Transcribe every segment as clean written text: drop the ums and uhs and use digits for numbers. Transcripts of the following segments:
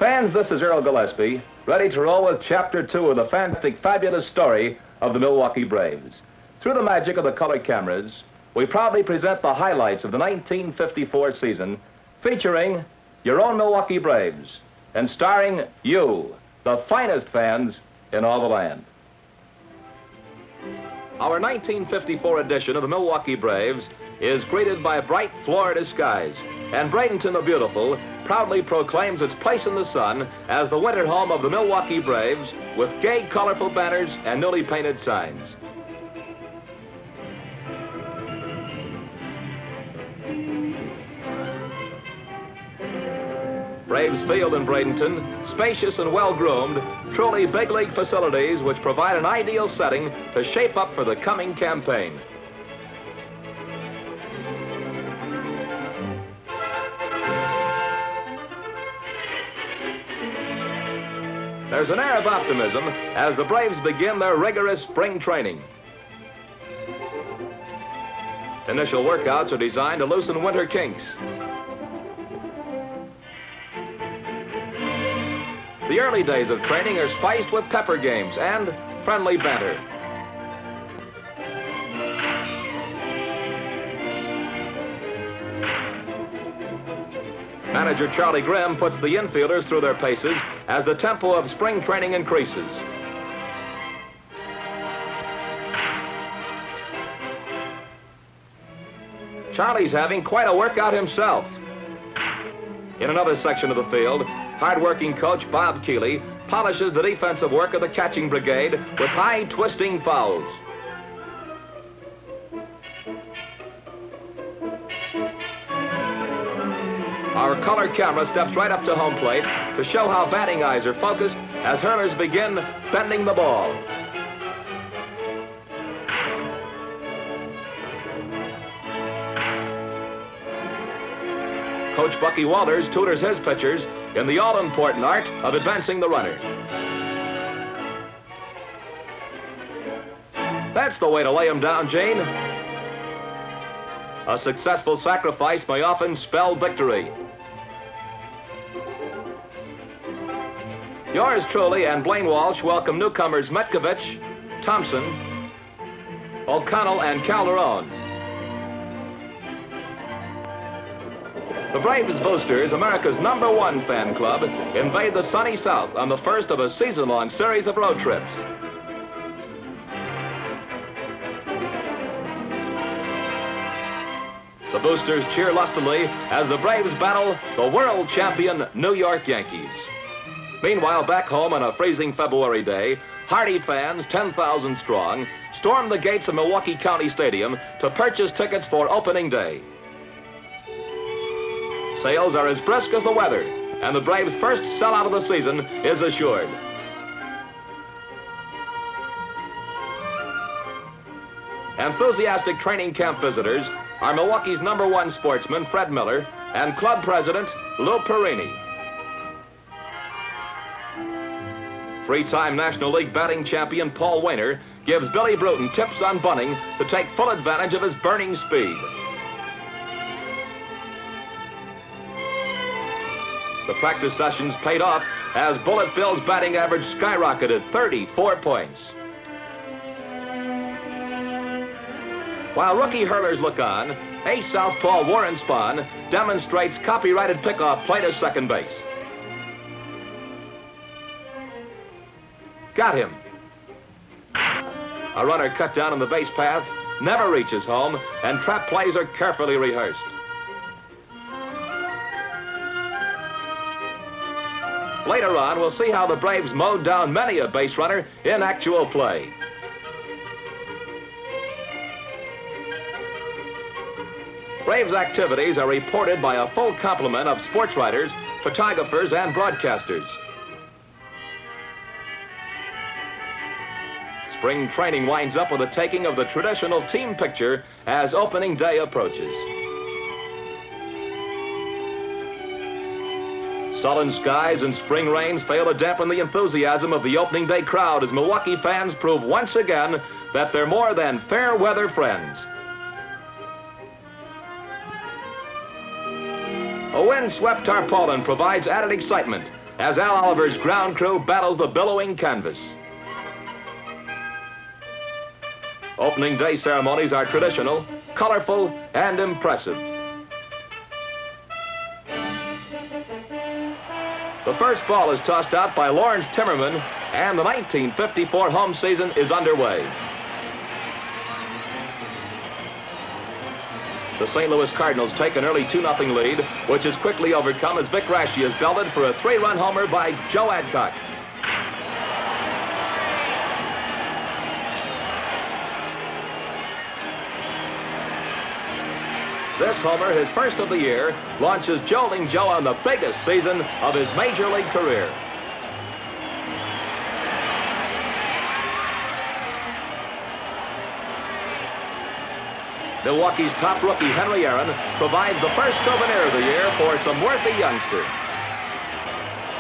Fans, this is Earl Gillespie, ready to roll with Chapter 2 of the fantastic, fabulous story of the Milwaukee Braves. Through the magic of the color cameras, we proudly present the highlights of the 1954 season, featuring your own Milwaukee Braves, and starring you, the finest fans in all the land. Our 1954 edition of the Milwaukee Braves is greeted by bright Florida skies, and Bradenton the Beautiful proudly proclaims its place in the sun as the winter home of the Milwaukee Braves with gay, colorful banners and newly painted signs. Braves Field in Bradenton, spacious and well-groomed, truly big league facilities which provide an ideal setting to shape up for the coming campaign. There's an air of optimism as the Braves begin their rigorous spring training. Initial workouts are designed to loosen winter kinks. The early days of training are spiced with pepper games and friendly banter. Manager Charlie Grimm puts the infielders through their paces as the tempo of spring training increases. Charlie's having quite a workout himself. In another section of the field, hard-working coach Bob Keeley polishes the defensive work of the catching brigade with high twisting fouls. Our color camera steps right up to home plate to show how batting eyes are focused as hurlers begin bending the ball. Coach Bucky Walters tutors his pitchers in the all-important art of advancing the runner. That's the way to lay him down, Jane. A successful sacrifice may often spell victory. Yours truly and Blaine Walsh welcome newcomers Metkovich, Thompson, O'Connell, and Calderon. The Braves Boosters, America's #1 fan club, invade the sunny South on the first of a season-long series of road trips. The Boosters cheer lustily as the Braves battle the world champion New York Yankees. Meanwhile, back home on a freezing February day, hardy fans, 10,000 strong, storm the gates of Milwaukee County Stadium to purchase tickets for opening day. Sales are as brisk as the weather, and the Braves' first sellout of the season is assured. Enthusiastic training camp visitors are Milwaukee's #1 sportsman, Fred Miller, and club president, Lou Perini. Three-time National League batting champion Paul Wainer gives Billy Bruton tips on bunting to take full advantage of his burning speed. The practice sessions paid off as Bullet Bill's batting average skyrocketed 34 points. While rookie hurlers look on, ace southpaw Warren Spahn demonstrates copyrighted pickoff play to second base. Got him. A runner cut down on the base paths never reaches home, and trap plays are carefully rehearsed. Later on, we'll see how the Braves mowed down many a base runner in actual play. Braves activities are reported by a full complement of sports writers, photographers, and broadcasters. Spring training winds up with the taking of the traditional team picture as opening day approaches. Sullen skies and spring rains fail to dampen the enthusiasm of the opening day crowd as Milwaukee fans prove once again that they're more than fair weather friends. A wind-swept tarpaulin provides added excitement as Al Oliver's ground crew battles the billowing canvas. Opening day ceremonies are traditional, colorful, and impressive. The first ball is tossed out by Lawrence Timmerman, and the 1954 home season is underway. The St. Louis Cardinals take an early 2-0 lead, which is quickly overcome as Vic Raschi is belted for a 3-run homer by Joe Adcock. This homer, his first of the year, launches Jolting Joe on the biggest season of his major league career. Milwaukee's top rookie, Henry Aaron, provides the first souvenir of the year for some worthy youngster.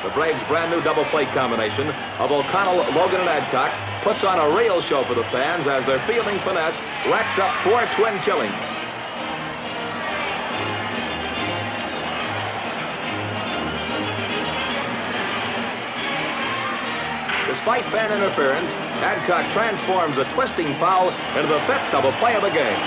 The Braves' brand new double play combination of O'Connell, Logan, and Adcock puts on a real show for the fans as their fielding finesse racks up 4 twin killings. Despite fan interference, Adcock transforms a twisting foul into the 5th double play of the game.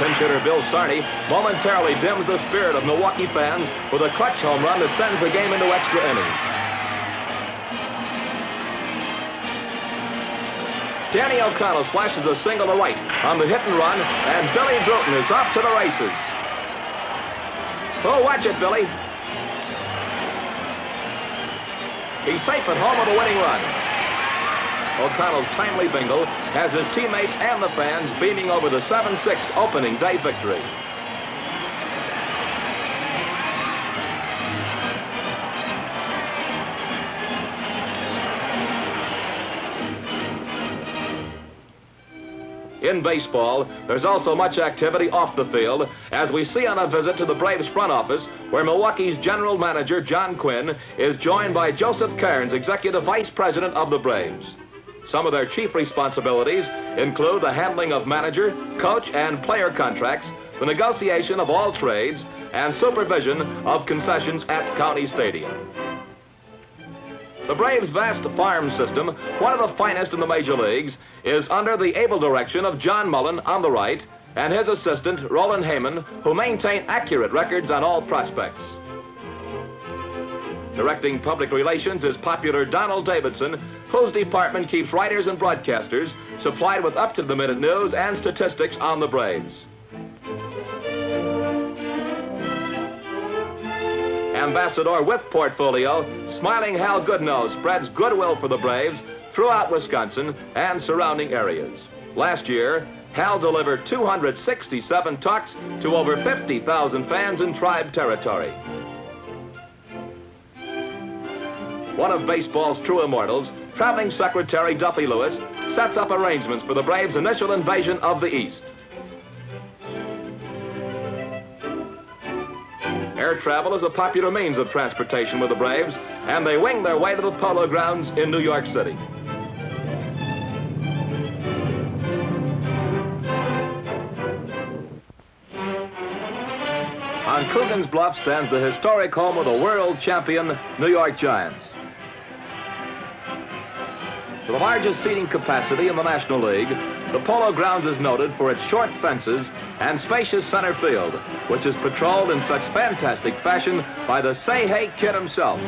Pinch hitter Bill Sarney momentarily dims the spirit of Milwaukee fans with a clutch home run that sends the game into extra innings. Danny O'Connell slashes a single to right on the hit and run, and Billy Bruton is off to the races. Oh, watch it, Billy. He's safe at home with a winning run. O'Connell's timely bingo has his teammates and the fans beaming over the 7-6 opening day victory. In baseball, there's also much activity off the field, as we see on a visit to the Braves front office, where Milwaukee's general manager, John Quinn, is joined by Joseph Cairns, executive vice president of the Braves. Some of their chief responsibilities include the handling of manager, coach, and player contracts, the negotiation of all trades, and supervision of concessions at County Stadium. The Braves' vast farm system, one of the finest in the major leagues, is under the able direction of John Mullen on the right and his assistant, Roland Heyman, who maintain accurate records on all prospects. Directing public relations is popular Donald Davidson, whose department keeps writers and broadcasters supplied with up-to-the-minute news and statistics on the Braves. Ambassador with portfolio, smiling Hal Goodnow spreads goodwill for the Braves throughout Wisconsin and surrounding areas. Last year, Hal delivered 267 talks to over 50,000 fans in tribe territory. One of baseball's true immortals, traveling secretary Duffy Lewis, sets up arrangements for the Braves' initial invasion of the East. Air travel is a popular means of transportation with the Braves, and they wing their way to the Polo Grounds in New York City. On Coogan's Bluff stands the historic home of the world champion New York Giants. The largest seating capacity in the National League, the Polo Grounds is noted for its short fences and spacious center field, which is patrolled in such fantastic fashion by the Say Hey Kid himself,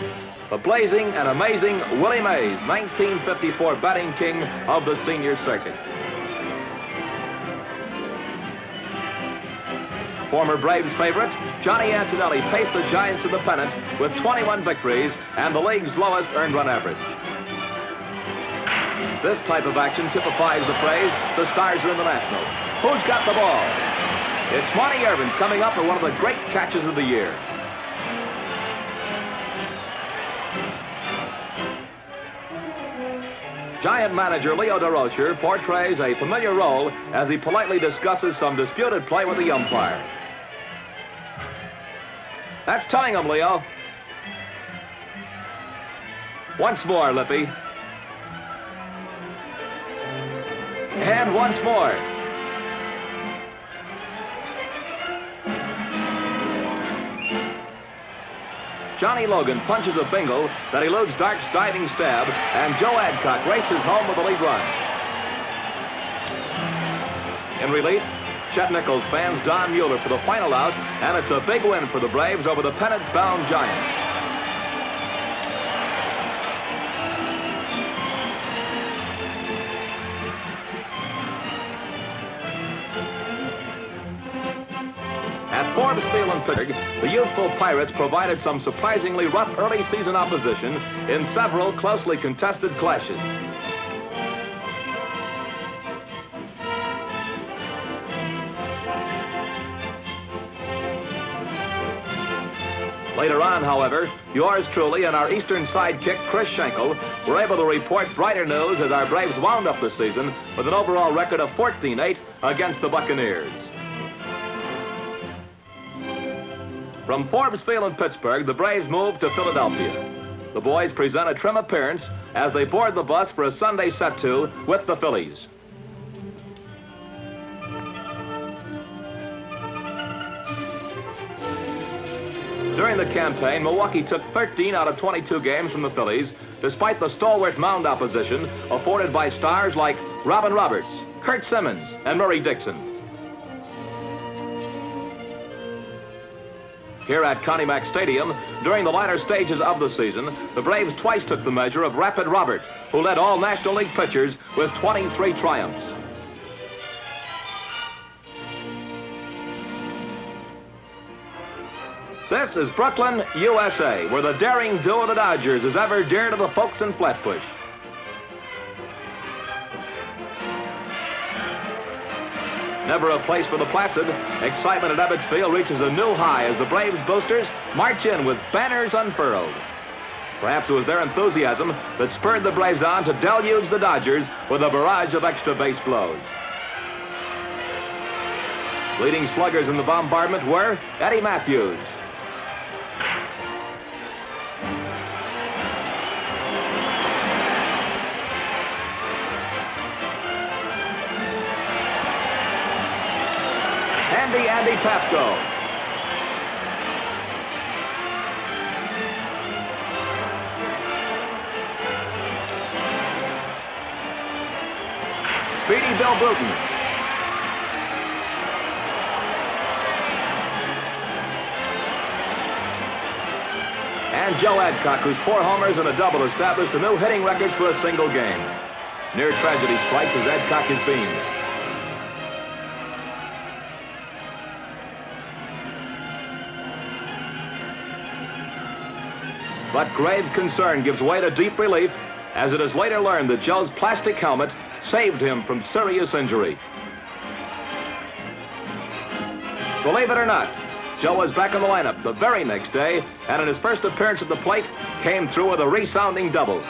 the blazing and amazing Willie Mays, 1954 batting king of the senior circuit. Former Braves favorite, Johnny Antonelli paced the Giants in the pennant with 21 victories and the league's lowest earned run average. This type of action typifies the phrase, the stars are in the National. Who's got the ball? It's Monty Irvin coming up for one of the great catches of the year. Giant manager Leo DeRocher portrays a familiar role as he politely discusses some disputed play with the umpire. That's tying him, Leo. Once more, Lippy. And once more. Johnny Logan punches a bingle that eludes Dark's diving stab, and Joe Adcock races home with the lead run. In relief, Chet Nichols fans Don Mueller for the final out, and it's a big win for the Braves over the pennant-bound Giants. At Forbes Field in Pittsburgh, the youthful Pirates provided some surprisingly rough early season opposition in several closely contested clashes. Later on, however, yours truly and our Eastern sidekick, Chris Schenkel, were able to report brighter news as our Braves wound up the season with an overall record of 14-8 against the Buccaneers. From Forbes Field in Pittsburgh, the Braves moved to Philadelphia. The boys present a trim appearance as they board the bus for a Sunday set-to with the Phillies. During the campaign, Milwaukee took 13 out of 22 games from the Phillies, despite the stalwart mound opposition afforded by stars like Robin Roberts, Curt Simmons, and Murray Dixon. Here at Connie Mack Stadium, during the latter stages of the season, the Braves twice took the measure of Rapid Robert, who led all National League pitchers with 23 triumphs. This is Brooklyn, USA, where the daring do of the Dodgers is ever dear to the folks in Flatbush. Never a place for the placid, excitement at Ebbets Field reaches a new high as the Braves boosters march in with banners unfurled. Perhaps it was their enthusiasm that spurred the Braves on to deluge the Dodgers with a barrage of extra base blows. Leading sluggers in the bombardment were Eddie Matthews, Andy Pafko, Speedy Bill Bruton, and Joe Adcock, whose 4 homers and a double established a new hitting record for a single game. Near tragedy strikes as Adcock is beamed. But grave concern gives way to deep relief as it is later learned that Joe's plastic helmet saved him from serious injury. Believe it or not, Joe was back in the lineup the very next day, and in his first appearance at the plate, came through with a resounding double.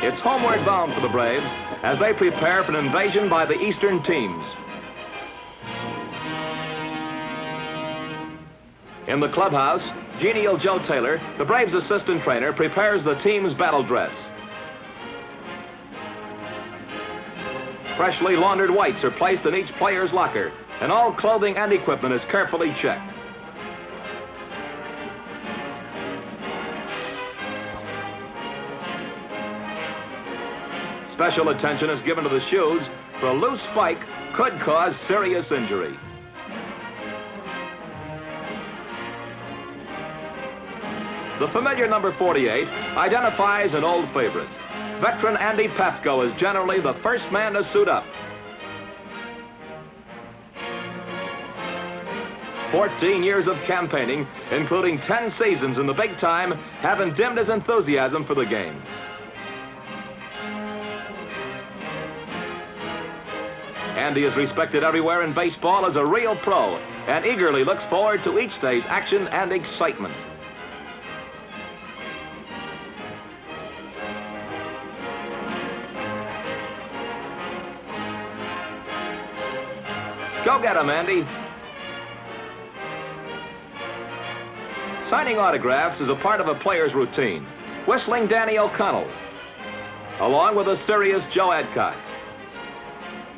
It's homeward bound for the Braves as they prepare for an invasion by the Eastern teams. In the clubhouse, genial Joe Taylor, the Braves' assistant trainer, prepares the team's battle dress. Freshly laundered whites are placed in each player's locker, and all clothing and equipment is carefully checked. Special attention is given to the shoes, for a loose spike could cause serious injury. The familiar number 48 identifies an old favorite. Veteran Andy Pafko is generally the first man to suit up. 14 years of campaigning, including 10 seasons in the big time, haven't dimmed his enthusiasm for the game. Andy is respected everywhere in baseball as a real pro and eagerly looks forward to each day's action and excitement. Go get him, Andy. Signing autographs is a part of a player's routine. Whistling Danny O'Connell, along with a serious Joe Adcock.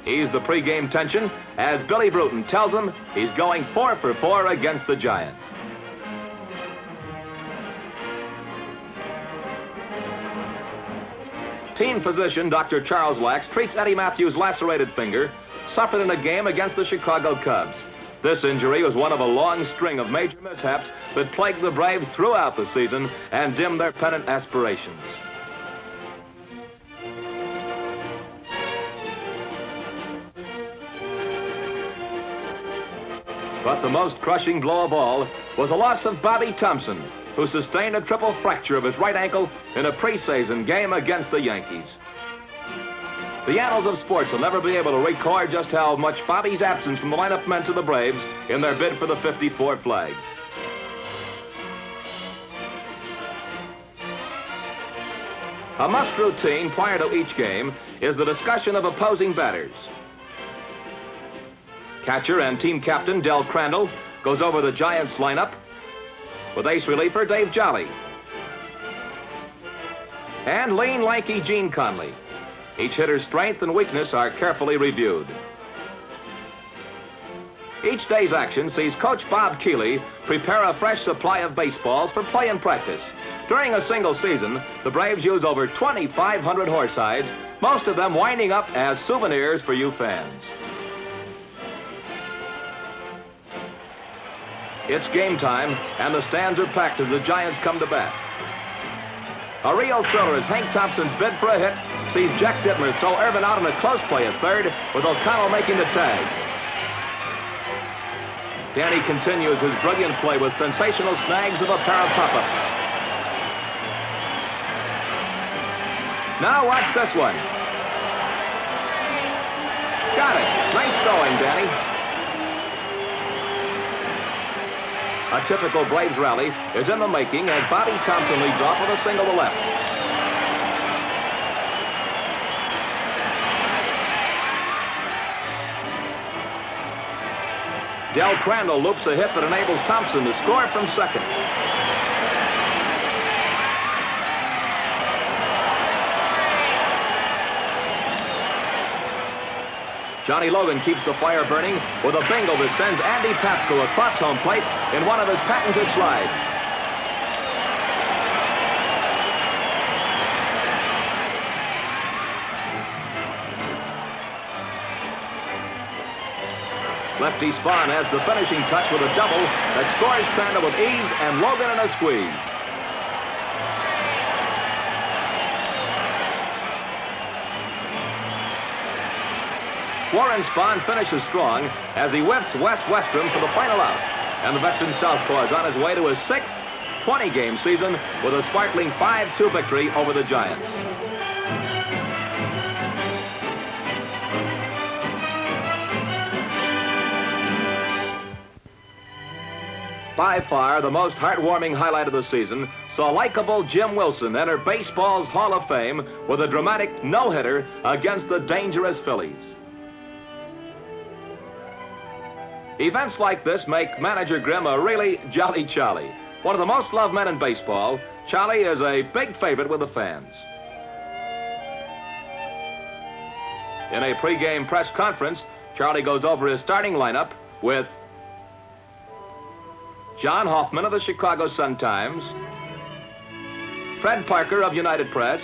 Ease the pregame tension as Billy Bruton tells him he's going 4 for 4 against the Giants. Team physician Dr. Charles Wax treats Eddie Matthews' lacerated finger, suffered in a game against the Chicago Cubs. This injury was one of a long string of major mishaps that plagued the Braves throughout the season and dimmed their pennant aspirations. But the most crushing blow of all was the loss of Bobby Thompson, who sustained a triple fracture of his right ankle in a preseason game against the Yankees. The annals of sports will never be able to record just how much Bobby's absence from the lineup meant to the Braves in their bid for the 54 flag. A must routine prior to each game is the discussion of opposing batters. Catcher and team captain Del Crandall goes over the Giants lineup with ace reliever Dave Jolly and lean, lanky Gene Conley. Each hitter's strength and weakness are carefully reviewed. Each day's action sees Coach Bob Keeley prepare a fresh supply of baseballs for play and practice. During a single season, the Braves use over 2,500 horsehides, most of them winding up as souvenirs for you fans. It's game time, and the stands are packed as the Giants come to bat. A real thriller as Hank Thompson's bid for a hit sees Jack Dittmer throw Irvin out in a close play at third, with O'Connell making the tag. Danny continues his brilliant play with sensational snags of a pair of pop-ups. Now watch this one. Got it. Nice throwing, Danny. A typical Braves rally is in the making as Bobby Thompson leads off with a single to left. Del Crandall loops a hit that enables Thompson to score from second. Johnny Logan keeps the fire burning with a bingle that sends Andy Pasco across home plate in one of his patented slides. Lefty Spahn adds the finishing touch with a double that scores Crandall with ease and Logan in a squeeze. Warren Spahn finishes strong as he whiffs Wes Westrom for the final out. And the veteran southpaw is on his way to his 6th 20-game season with a sparkling 5-2 victory over the Giants. By far, the most heartwarming highlight of the season saw likable Jim Wilson enter baseball's Hall of Fame with a dramatic no-hitter against the dangerous Phillies. Events like this make Manager Grimm a really jolly Charlie. One of the most loved men in baseball, Charlie is a big favorite with the fans. In a pregame press conference, Charlie goes over his starting lineup with John Hoffman of the Chicago Sun-Times, Fred Parker of United Press,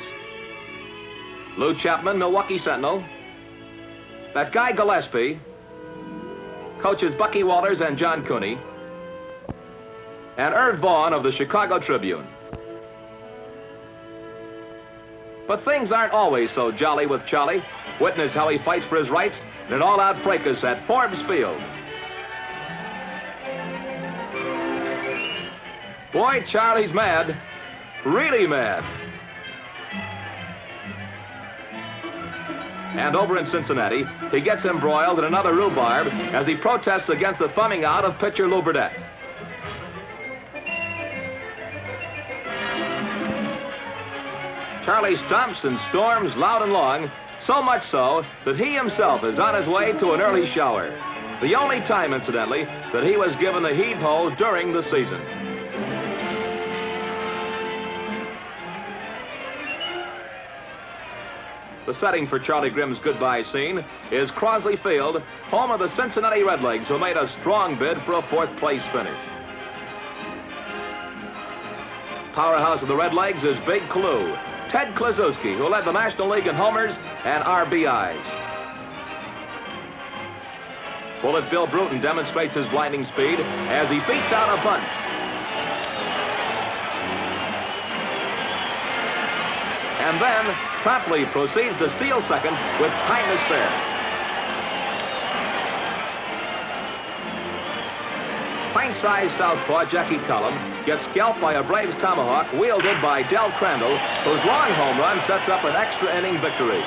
Lou Chapman, Milwaukee Sentinel, that guy Gillespie, coaches Bucky Walters and John Cooney, and Irv Vaughn of the Chicago Tribune. But things aren't always so jolly with Charlie. Witness how he fights for his rights in an all-out fracas at Forbes Field. Boy, Charlie's mad. Really mad. And over in Cincinnati, he gets embroiled in another rhubarb as he protests against the thumbing out of pitcher Lou Burdette. Charlie stomps and storms loud and long, so much so that he himself is on his way to an early shower. The only time, incidentally, that he was given the heave-ho during the season. The setting for Charlie Grimm's goodbye scene is Crosley Field, home of the Cincinnati Redlegs, who made a strong bid for a fourth-place finish. Powerhouse of the Redlegs is Big Clue, Ted Kluszewski, who led the National League in homers and RBIs. Bullet Bill Bruton demonstrates his blinding speed as he beats out a bunt. And then promptly proceeds to steal second with time to spare. Pint-sized southpaw Jackie Cullum gets scalped by a Braves tomahawk wielded by Del Crandall, whose long home run sets up an extra inning victory.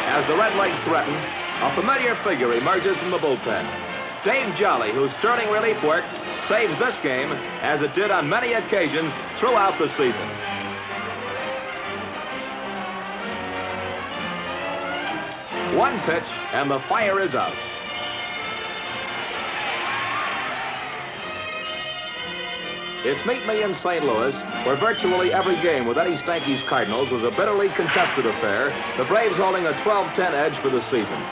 As the Redlegs threaten, a familiar figure emerges from the bullpen. Dave Jolly, whose sterling relief work saves this game as it did on many occasions throughout the season. One pitch, and the fire is out. It's Meet Me in St. Louis, where virtually every game with Eddie Stanky's Cardinals was a bitterly contested affair, the Braves holding a 12-10 edge for the season.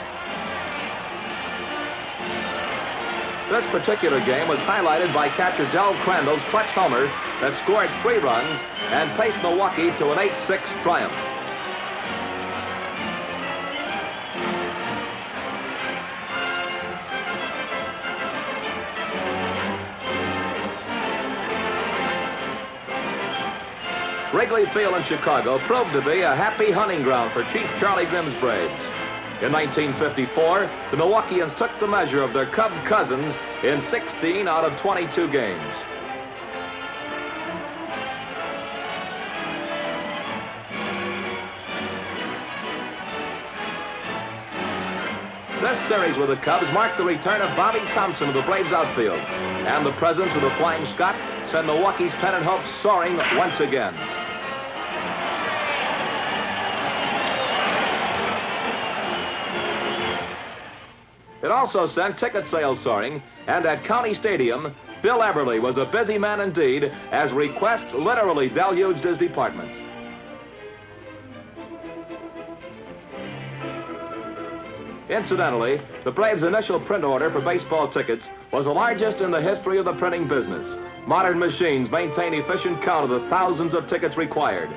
This particular game was highlighted by catcher Del Crandall's clutch homer that scored 3 runs and paced Milwaukee to an 8-6 triumph. Wrigley Field in Chicago proved to be a happy hunting ground for Chief Charlie Grimm's Braves. In 1954, the Milwaukeeans took the measure of their Cub cousins in 16 out of 22 games. This series with the Cubs marked the return of Bobby Thompson to the Braves outfield, and the presence of the Flying Scot sent Milwaukee's pennant hopes soaring once again. It also sent ticket sales soaring, and at County Stadium, Bill Everly was a busy man indeed as requests literally deluged his department. Incidentally, the Braves' initial print order for baseball tickets was the largest in the history of the printing business. Modern machines maintain efficient count of the thousands of tickets required.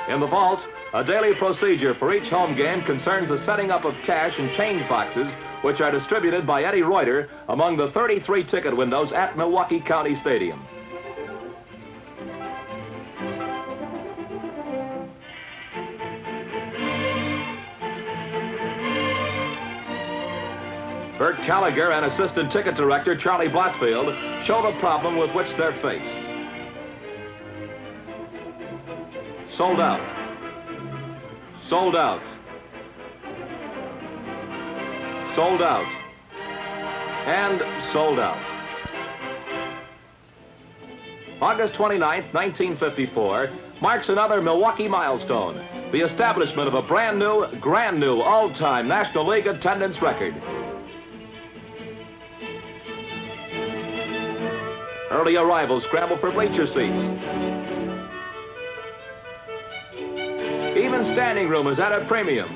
In the vault, a daily procedure for each home game concerns the setting up of cash and change boxes, which are distributed by Eddie Reuter among the 33 ticket windows at Milwaukee County Stadium. Bert Gallagher and assistant ticket director Charlie Blottsfield show the problem with which they're faced. Sold out. Sold out. Sold out. And sold out. August 29th, 1954 marks another Milwaukee milestone, the establishment of a brand new, all-time National League attendance record. Early arrivals scramble for bleacher seats. Even standing room is at a premium.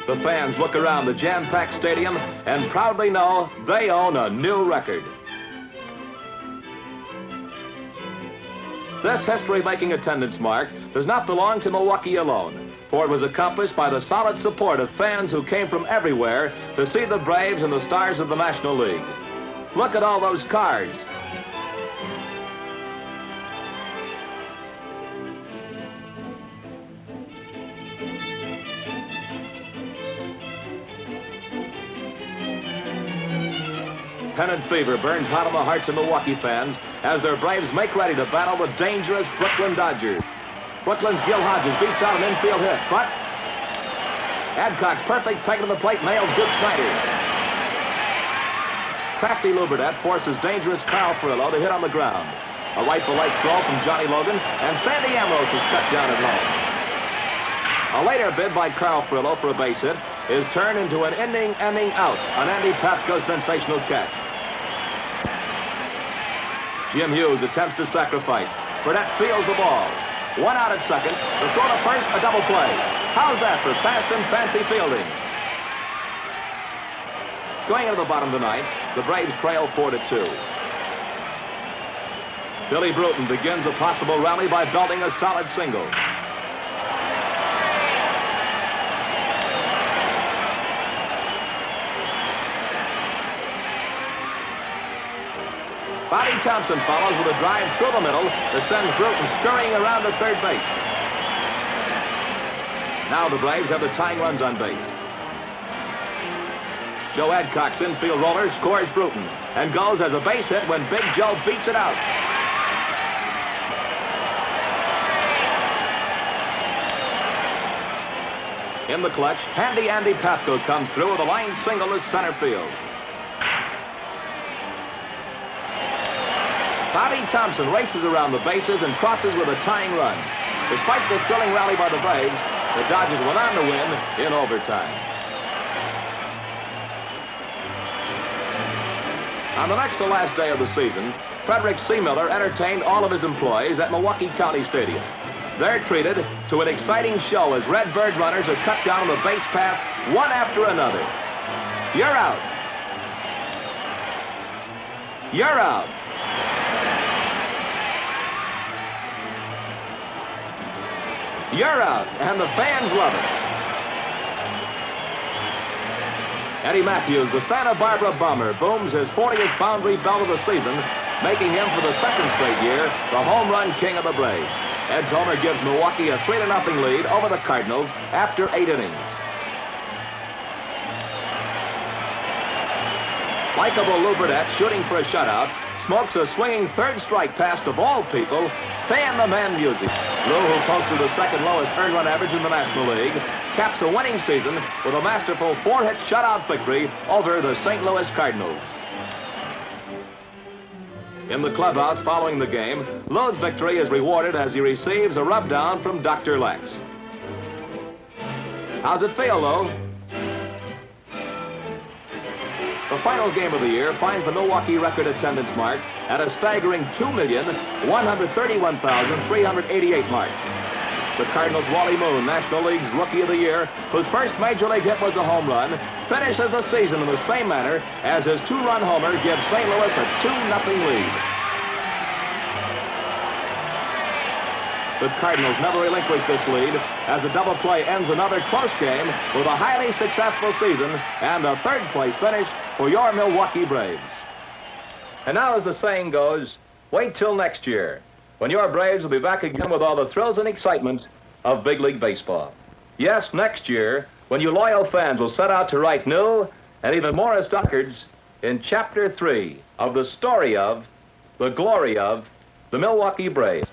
The fans look around the jam-packed stadium and proudly know they own a new record. This history-making attendance mark does not belong to Milwaukee alone, for it was accomplished by the solid support of fans who came from everywhere to see the Braves and the stars of the National League. Look at all those cards. Pennant fever burns hot on the hearts of Milwaukee fans as their Braves make ready to battle the dangerous Brooklyn Dodgers. Brooklyn's Gil Hodges beats out an infield hit, but Adcock's perfect peg to the plate nails Duke Snyder. Crafty Luberdette forces dangerous Carl Furillo to hit on the ground. A right-to-right throw from Johnny Logan, and Sandy Ambrose is cut down at home. A later bid by Carl Frillo for a base hit is turned into an inning-ending out on Andy Pasco's sensational catch. Jim Hughes attempts to sacrifice. Burnett fields the ball. One out at second. The throw to first, a double play. How's that for fast and fancy fielding? Going into the bottom of the ninth, the Braves trail 4-2. Billy Bruton begins a possible rally by belting a solid single. Bobby Thompson follows with a drive through the middle that sends Bruton scurrying around to third base. Now the Braves have the tying runs on base. Joe Adcock's infield roller scores Bruton and goes as a base hit when Big Joe beats it out. In the clutch, handy Andy Pasco comes through with a line single to center field. Bobby Thompson races around the bases and crosses with a tying run. Despite this thrilling rally by the Braves, the Dodgers went on to win in overtime. On the next to last day of the season, Frederick C. Miller entertained all of his employees at Milwaukee County Stadium. They're treated to an exciting show as Redbird runners are cut down the base path one after another. You're out. You're out. You're out, and the fans love it. Eddie Matthews, the Santa Barbara Bomber, booms his 40th boundary belt of the season, making him for the second straight year the home run king of the Braves. Ed's homer gives Milwaukee a 3-0 lead over the Cardinals after 8 innings. Likeable Lou Burdett, shooting for a shutout, smokes a swinging third strike pass of all people, Stan the Man Music. Lou, who posted the second lowest earned run average in the National League, caps a winning season with a masterful 4-hit shutout victory over the St. Louis Cardinals. In the clubhouse following the game, Lou's victory is rewarded as he receives a rub-down from Dr. Lex. How's it feel, Lou? The final game of the year finds the Milwaukee record attendance mark at a staggering 2,131,388 mark. The Cardinals' Wally Moon, National League's Rookie of the Year, whose first major league hit was a home run, finishes the season in the same manner as his 2-run homer gives St. Louis a 2-0 lead. The Cardinals never relinquish this lead as a double play ends another close game with a highly successful season and a third-place finish for your Milwaukee Braves. And now, as the saying goes, wait till next year, when your Braves will be back again with all the thrills and excitement of Big League Baseball. Yes, next year, when you loyal fans will set out to write new and even more records in Chapter 3 of the story of, the glory of, the Milwaukee Braves.